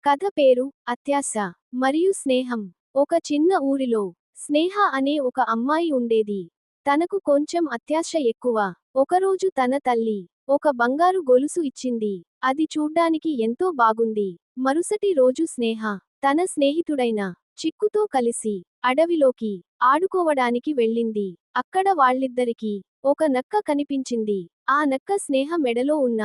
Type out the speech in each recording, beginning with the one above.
కథ పేరు అత్యాశ మరియు స్నేహం. ఒక చిన్న ఊరిలో స్నేహ అనే ఒక అమ్మాయి ఉండేది. తనకు కొంచెం అత్యాశ ఎక్కువ. ఒకరోజు తన తల్లి ఒక బంగారు గొలుసు ఇచ్చింది. అది చూడ్డానికి ఎంతో బాగుంది. మరుసటి రోజు స్నేహ తన స్నేహితుడైన చిక్కుతో కలిసి అడవిలోకి ఆడుకోవడానికి వెళ్ళింది. అక్కడ వాళ్ళిద్దరికీ ఒక నక్క కనిపించింది. ఆ నక్క స్నేహ మెడలో ఉన్న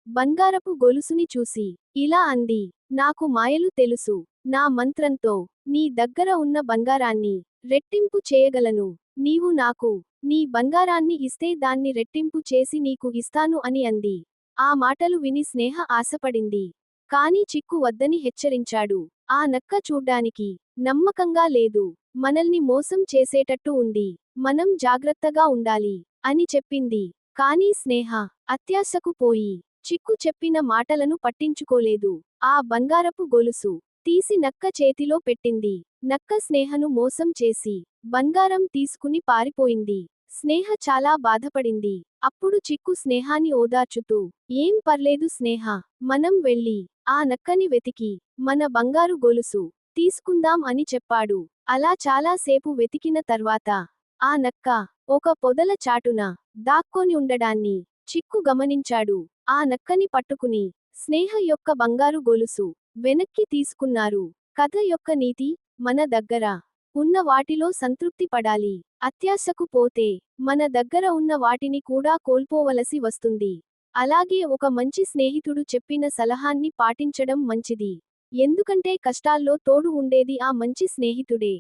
బంగారపు గొలుసుని చూసి ఇలా అంది, నాకు మాయలు తెలుసు. నా మంత్రంతో నీ దగ్గర ఉన్న బంగారాన్ని రెట్టింపు చేయగలను. నీవు నాకు నీ బంగారాన్ని ఇస్తే దాన్ని రెట్టింపు చేసి నీకు ఇస్తాను అని అంది. ఆ మాటలు విని స్నేహ ఆశపడింది. కాని చిక్కు వద్దని హెచ్చరించాడు. ఆ నక్క చూడ్డానికి నమ్మకంగా లేదు. మనల్ని మోసం చేసేటట్టు ఉంది. మనం జాగ్రత్తగా ఉండాలి అని చెప్పింది. కానీ స్నేహ అత్యాశకు పోయి చిక్కు చెప్పిన మాటలను పట్టించుకోలేదు. ఆ బంగారపు గొలుసు తీసి నక్క చేతిలో పెట్టింది. నక్క స్నేహను మోసం చేసి బంగారం తీసుకుని పారిపోయింది. స్నేహ చాలా బాధపడింది. అప్పుడు చిక్కు స్నేహాన్ని ఓదార్చుతూ, ఏం పర్లేదు స్నేహ, మనం వెళ్ళి ఆ నక్కని వెతికి మన బంగారు గొలుసు తీసుకుందాం అని చెప్పాడు. అలా చాలా సేపు వెతికిన తర్వాత ఆ నక్క ఒక పొదల చాటున దాక్కొని ఉండడాన్ని చిక్కు గమనించాడు. ఆ నక్కని పట్టుకుని స్నేహ యొక్క బంగారు గొలుసు వెనక్కి తీసుకున్నారు. కథ యొక్క నీతి, మన దగ్గర ఉన్న వాటిలో సంతృప్తి పడాలి. అత్యాశకు పోతే మన దగ్గర ఉన్న వాటిని కూడా కోల్పోవలసి వస్తుంది. అలాగే ఒక మంచి స్నేహితుడు చెప్పిన సలహాన్ని పాటించడం మంచిది. ఎందుకంటే కష్టాల్లో తోడు ఉండేది ఆ మంచి స్నేహితుడే.